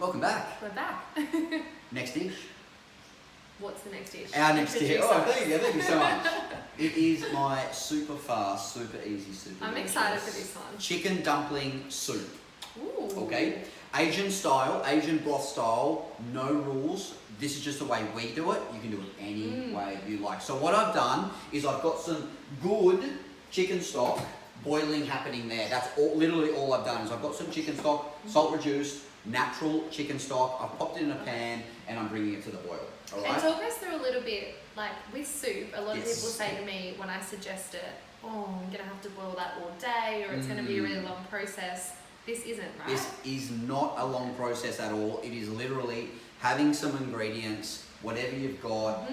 Welcome back. We're back. Next dish. What's the next dish? Our next dish. Oh, Introduce us. thank you so much. It is my super fast, super easy, super I'm delicious excited for this one. chicken dumpling soup. Ooh. Okay? Asian style, Asian broth style, no rules. This is just the way we do it. You can do it any way you like. So what I've done is I've got some good chicken stock boiling happening there. That's literally all I've done is I've got some chicken stock, salt reduced, natural chicken stock. I've popped it in a pan and I'm bringing it to the boil. All right? And talk us through a little bit, like with soup, a lot of people say to me when I suggest it, oh, I'm going to have to boil that all day or it's going to be a really long process. This isn't, right? This is not a long process at all. It is literally having some ingredients, whatever you've got.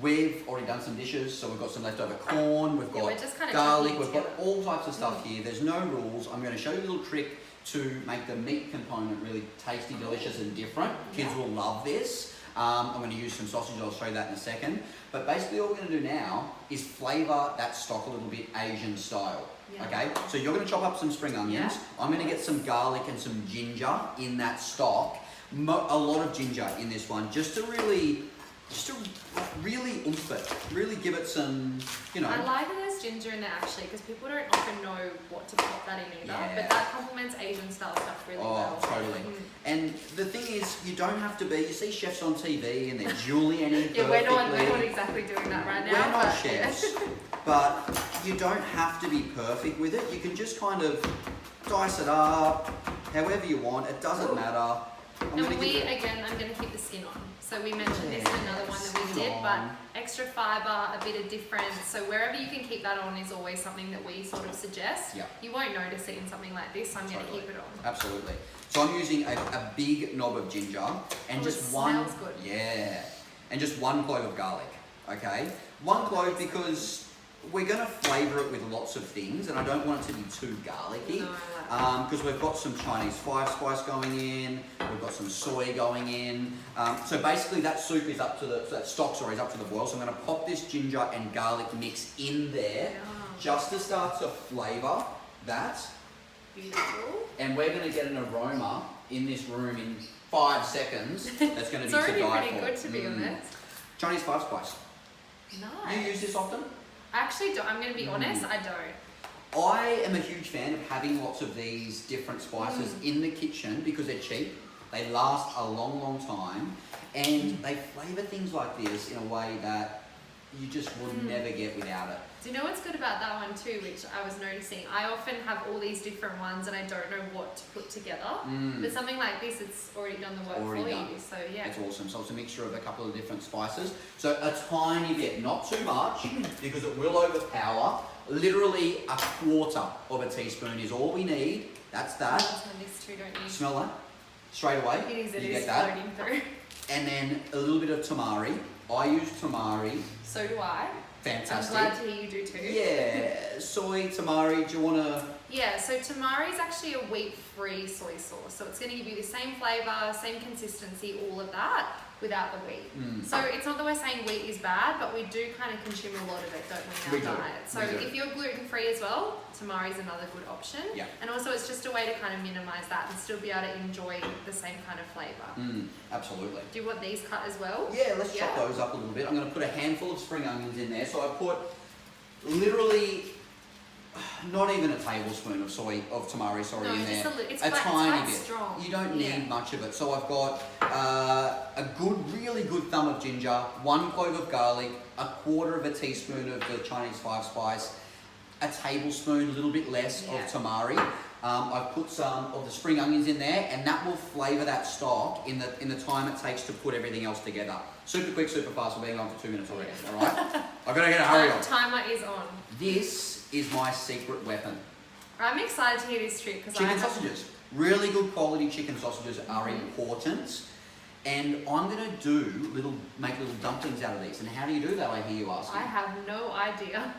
We've already done some dishes, so we've got some leftover corn, we've got we're just kind of garlic, we've together. got all types of stuff here. There's no rules. I'm going to show you a little trick to make the meat component really tasty, delicious and different. Kids will love this. I'm going to use some sausage, I'll show you that in a second. But basically all we're going to do now is flavour that stock a little bit Asian style. Yeah. Okay, so you're going to chop up some spring onions. Yeah. I'm going to get some garlic and some ginger in that stock. A lot of ginger in this one, just to really oomph it, really give it some, you know. I like that there's ginger in there actually, because people don't often know what to pop that in either. Yeah. But that complements Asian style stuff really well. Oh, totally. And the thing is, you don't have to be, you see chefs on TV and they're julienning perfectly. Yeah, we're not exactly doing that right now. We're not chefs, but you don't have to be perfect with it. You can just kind of dice it up, however you want. It doesn't matter. I'm going to keep the skin on. So we mentioned this in another one that we did, but extra fibre, a bit of difference. So wherever you can keep that on is always something that we sort of suggest. Yeah. You won't notice it in something like this, so I'm going to keep it on. Absolutely. So I'm using a big knob of ginger and just one. Smells good. Yeah. And just one clove of garlic. Okay. One clove because we're going to flavour it with lots of things, and I don't want it to be too garlicky. No, because we've got some Chinese 5-spice going in, we've got some soy going in. So basically that soup is up to that stock, sorry, is up to the boil. So I'm going to pop this ginger and garlic mix in there just to start to flavour that. Beautiful. And we're going to get an aroma in this room in 5 seconds that's going to be to die for. It's already pretty good, to be honest. Chinese 5-spice. Nice. You use this often? I actually don't. I'm going to be honest, I don't. I am a huge fan of having lots of these different spices in the kitchen because they're cheap, they last a long, long time, and they flavour things like this in a way that you just would never get without it. Do you know what's good about that one too, which I was noticing? I often have all these different ones and I don't know what to put together. But something like this, it's already done the work for you. So yeah. It's awesome. So it's a mixture of a couple of different spices. So a tiny bit, not too much, because it will overpower. Literally a quarter of a teaspoon is all we need. That's that. You this too, don't you? Smell that? Straight away. It you is get that. floating through. And then a little bit of tamari. I use tamari. So do I. Fantastic. I'm glad to hear you do too. Yeah, soy, tamari, do you want to... Yeah, so tamari is actually a wheat-free soy sauce. So it's going to give you the same flavour, same consistency, all of that, without the wheat. So it's not that we're saying wheat is bad, but we do kind of consume a lot of it, don't we, in our diet. So if you're gluten-free as well, tamari is another good option. Yeah. And also it's just a way to kind of minimise that and still be able to enjoy the same kind of flavour. Absolutely. Do you want these cut as well? Yeah, let's chop those up a little bit. I'm going to put a handful of spring onions in there. So I put literally not even a tablespoon of tamari, in there. It's a tiny bit. Strong. You don't need much of it. So I've got a really good thumb of ginger, 1 clove of garlic, a quarter of a teaspoon of the Chinese 5-spice, a tablespoon, a little bit less of tamari. I've put some of the spring onions in there, and that will flavour that stock in the time it takes to put everything else together. Super quick, super fast. We're being on for 2 minutes already. All right, I've got to get a hurry on. Timer is on. This is my secret weapon. I'm excited to hear this trick because chicken sausages. Really good quality chicken sausages are important, and I'm going to make little dumplings out of these. And how do you do that? I hear you asking. I have no idea.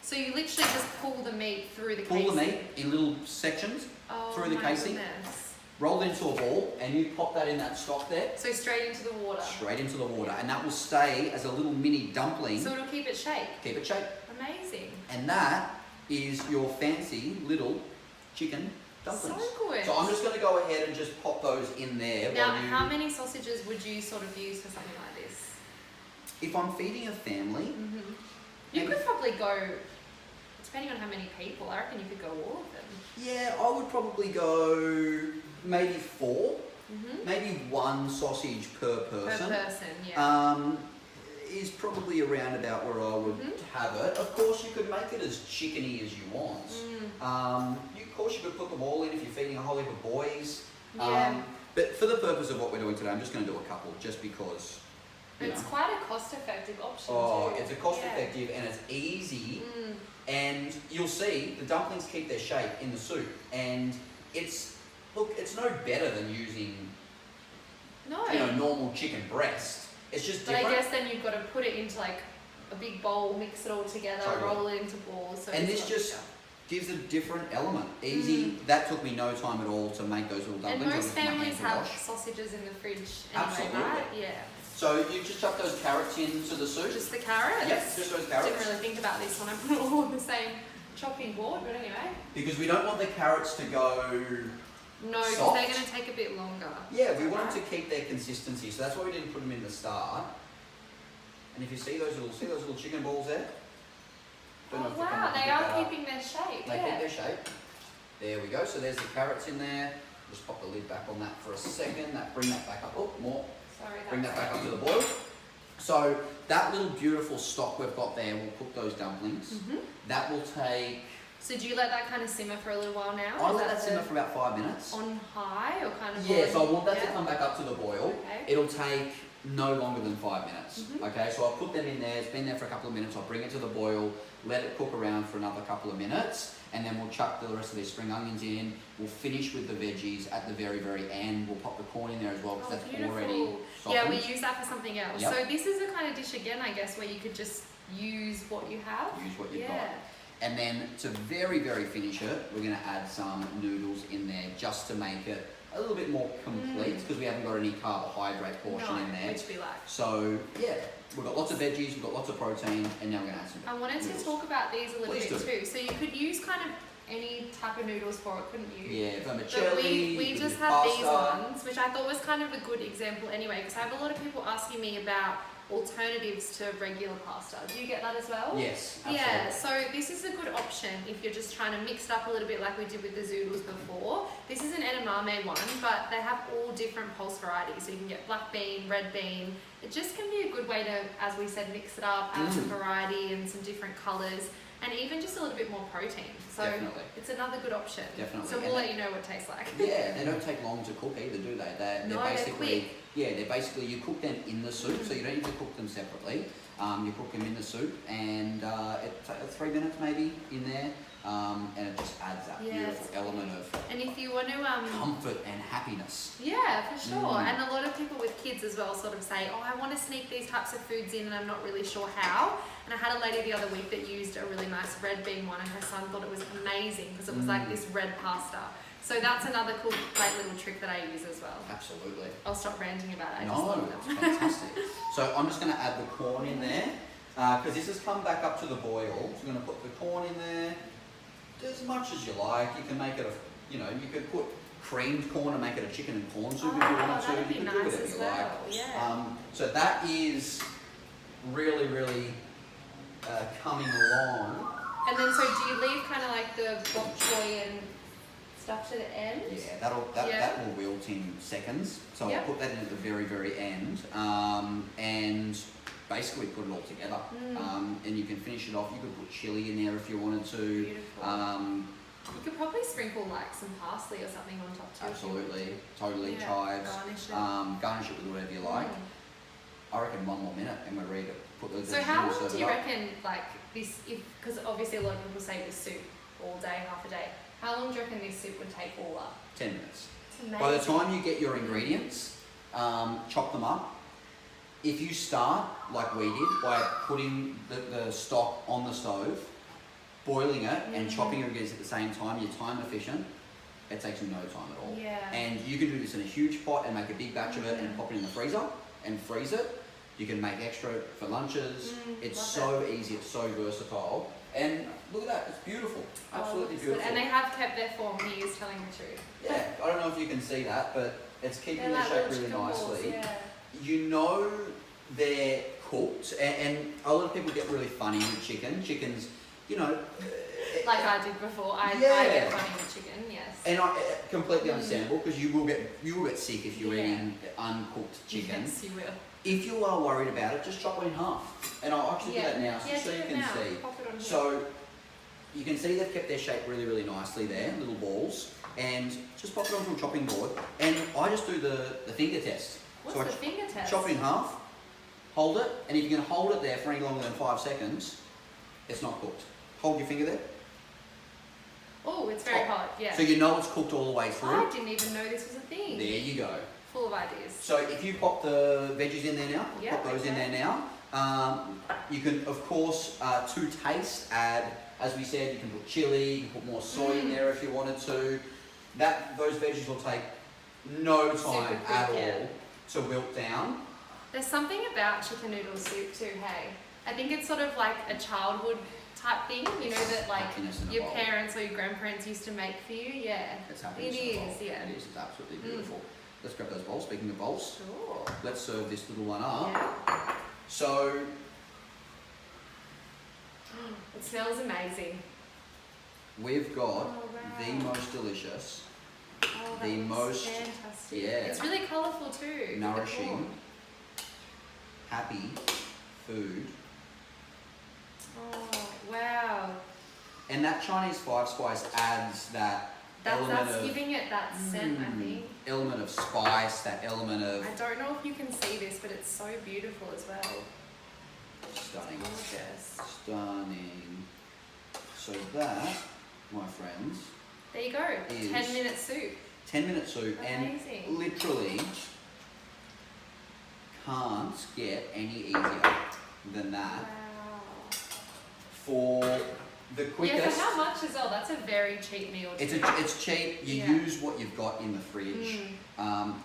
So you literally just pull the meat through the casing? Pull the meat in little sections through the casing. Goodness. Roll it into a ball, and you pop that in that stock there. So straight into the water? Straight into the water, and that will stay as a little mini dumpling. So it'll keep it shaped? Keep it shaped. Amazing. And that is your fancy little chicken dumplings. So good. So I'm just going to go ahead and just pop those in there. Now, how many sausages would you sort of use for something like this? If I'm feeding a family, You could probably go, depending on how many people, I reckon you could go all of them. yeah, I would probably go maybe 4. Maybe 1 sausage per person. Per person, yeah. Is probably around about where I would have it. Of course, you could make it as chickeny as you want. Of course, you could put them all in if you're feeding a whole heap of boys. Yeah. But for the purpose of what we're doing today, I'm just going to do a couple, just because. It's quite a cost-effective option Oh, too. it's a cost-effective and it's easy. And you'll see the dumplings keep their shape in the soup, and it's no better than using normal chicken breast. It's just different. But I guess then you've got to put it into like a big bowl, mix it all together, roll it into balls. So and this just gives a different element. Easy. That took me no time at all to make those little dumplings. And most families have sausages in the fridge anyway, Absolutely. right? Yeah. So you just chuck those carrots into the soup? Just the carrots? Yes, just those carrots. I didn't really think about this when I put it all on the same chopping board, but anyway. Because we don't want the carrots to go No, because soft. they're going to take a bit longer. Yeah, we want them to keep their consistency, so that's why we didn't put them in the start. And if you see those little chicken balls there? Don't know if you can Wow, pick they that are up. keeping their shape. They keep their shape. There we go. So there's the carrots in there. Just pop the lid back on that for a second. Bring that back up. Oh, more. Sorry, Bring that back up to the boil. So that little beautiful stock we've got there, we'll cook those dumplings. That will take... So do you let that kind of simmer for a little while now? I let that simmer for about 5 minutes. On high or kind of... Yeah, so I want that to come back up to the boil. Okay. It'll take no longer than 5 minutes. Okay, so I'll put them in there. It's been there for a couple of minutes. I'll bring it to the boil, let it cook around for another couple of minutes, and then we'll chuck the rest of these spring onions in. We'll finish with the veggies at the very, very end. We'll pop the corn in there as well, because that's beautiful. already softened. Yeah, we use that for something else. Yep. So this is a kind of dish again, I guess, where you could just use what you have. Use what you've got. And then to very, very finish it, we're going to add some noodles in there just to make it a little bit more complete, because we haven't got any carbohydrate portion in there. Which we like. So yeah, we've got lots of veggies, we've got lots of protein, and now we're going to add some I wanted noodles. to talk about these a little Please bit do. too. So you could use kind of any type of noodles for it, couldn't you? Yeah, But vermicelli, we you just could have do these pasta. ones, which I thought was kind of a good example anyway, because I have a lot of people asking me about alternatives to regular pasta. Do you get that as well? Yes, absolutely. Yeah, so this is a good option if you're just trying to mix it up a little bit like we did with the zoodles before. This is an edamame one, but they have all different pulse varieties. So you can get black bean, red bean. It just can be a good way to, as we said, mix it up, add some variety and some different colours, and even just a little bit more protein. So Definitely. it's another good option. Definitely. So we'll let you know what it tastes like. Yeah, they don't take long to cook either, do they? They're No, basically, they're quick. yeah, they're basically, you cook them in the soup, so you don't need to cook them separately. You cook them in the soup, and it takes 3 minutes maybe in there, and it just adds that beautiful element of And if you want to comfort and happiness. yeah, for sure. And a lot of people with kids as well sort of say, oh, I want to sneak these types of foods in and I'm not really sure how. And I had a lady the other week that used a really nice red bean one, and her son thought it was amazing because it was like this red pasta. So that's another cool, great little trick that I use as well. Absolutely. I'll stop ranting about it. I just No, love it's them. fantastic. So I'm just going to add the corn in there, because this has come back up to the boil. So I'm going to put the corn in there, as much as you like. You can make it a, you could put creamed corn and make it a chicken and corn soup if you wanted to. That'd be You can nice do whatever as you well. like. Yeah. So that is really, really coming along. And then so do you leave kind of like the bok choy and stuff to the end? Yeah, that will wilt in seconds. So I'll put that in at the very, very end, and basically put it all together. And you can finish it off. You could put chili in there if you wanted to. Beautiful. You could probably sprinkle like some parsley or something on top too. Absolutely, totally, Yeah, chives. garnish it. Garnish it with whatever you like. I reckon 1 more minute and we're ready to put those. So how long do you reckon like this? Because obviously a lot of people say this soup all day, half a day. How long do you reckon this soup would take all up? 10 minutes. It's amazing. By the time you get your ingredients, chop them up. If you start like we did by putting the stock on the stove, boiling it and chopping your ingredients at the same time, you're time efficient. It takes no time at all. Yeah. And you can do this in a huge pot and make a big batch of it and pop it in the freezer and freeze it. You can make extra for lunches. It's so easy, it's so versatile. And look at that, it's beautiful. Absolutely beautiful. And they have kept their form, he is telling the truth. Yeah, I don't know if you can see that, but it's keeping They're the like shape little really chicken balls, nicely. yeah. You know they're cooked, and a lot of people get really funny with chicken. Chickens, you know... Like I did before, I Yeah. get funny with chicken, yes. And completely understandable, because you will get sick if you're eating uncooked chicken. Yes, you will. If you are worried about it, just chop it in half. And I'll actually do that now, so you can see. Pop it on here. So you can see they've kept their shape really, really nicely there, little balls. And just pop it onto a chopping board. And I just do the finger test. What's so the finger test? Chop it in half, hold it, and if you can hold it there for any longer than 5 seconds, it's not cooked. Hold your finger there. Oh, it's very hot, yeah. So you know it's cooked all the way through. I didn't even know this was a thing. There you go. Full of ideas. So if you pop the veggies in there now, Yeah, pop those in there now. You can, of course, to taste, add, as we said, you can put chili, you can put more soy in there if you wanted to. Those veggies will take no time at all to wilt down. There's something about chicken noodle soup too, hey? I think it's sort of like a childhood type thing, you know, that like your parents or your grandparents used to make for you, yeah. It's happiness in a bowl. Yeah. It is, it's absolutely beautiful. Let's grab those bowls, speaking of bowls. Sure. Let's serve this little one up. Yeah. So... It smells amazing. We've got the most delicious, the most fantastic. It's really colourful too. nourishing, happy food. Oh wow! And that Chinese 5-spice adds that element that's of giving it that scent, I think. Element of spice, that element of I don't know if you can see this, but it's so beautiful as well. stunning, Gorgeous. stunning. So that, my friends, There you go. is 10-minute soup. 10-minute soup, Amazing. and literally can't get any easier than that. Wow. For the quickest. Yeah, for how much as well? That's a very cheap meal. It's cheap. You Yeah. use what you've got in the fridge.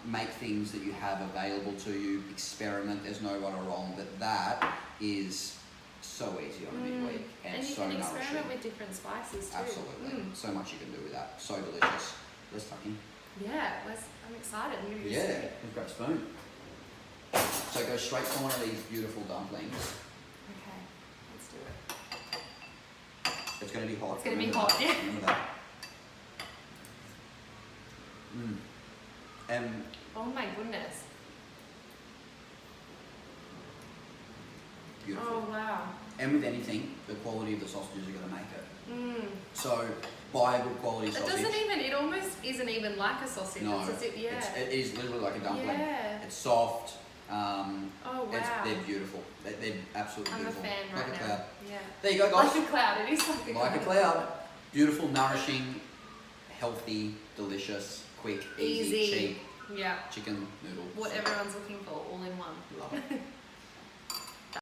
Make things that you have available to you. Experiment. There's no right or wrong. But that is so easy on a midweek and you so can nourishing. experiment with different spices too. Absolutely. So much you can do with that. So delicious. Let's tuck in. Yeah, I'm excited. I'm gonna be Yeah. Let's grab a spoon. So go straight to one of these beautiful dumplings. Okay, let's do it. It's going to be hot. It's going to be Remember hot, that. yeah. Remember that. And Oh my goodness. beautiful. Oh wow. And with anything, the quality of the sausages are going to make it. Mm. So buy a good quality It sausage. doesn't even, it almost isn't even like a sausage. No, It's as if, yeah. it is literally like a dumpling. Yeah. It's soft. Oh wow. They're beautiful. They're absolutely I'm beautiful. a fan like right a now. cloud. Yeah. There you go, guys. Like a cloud. It is like a cloud. Like a cloud. Beautiful, nourishing, healthy, delicious, quick, easy, cheap Yeah. chicken noodle. What everyone's looking for, all in one. Love it.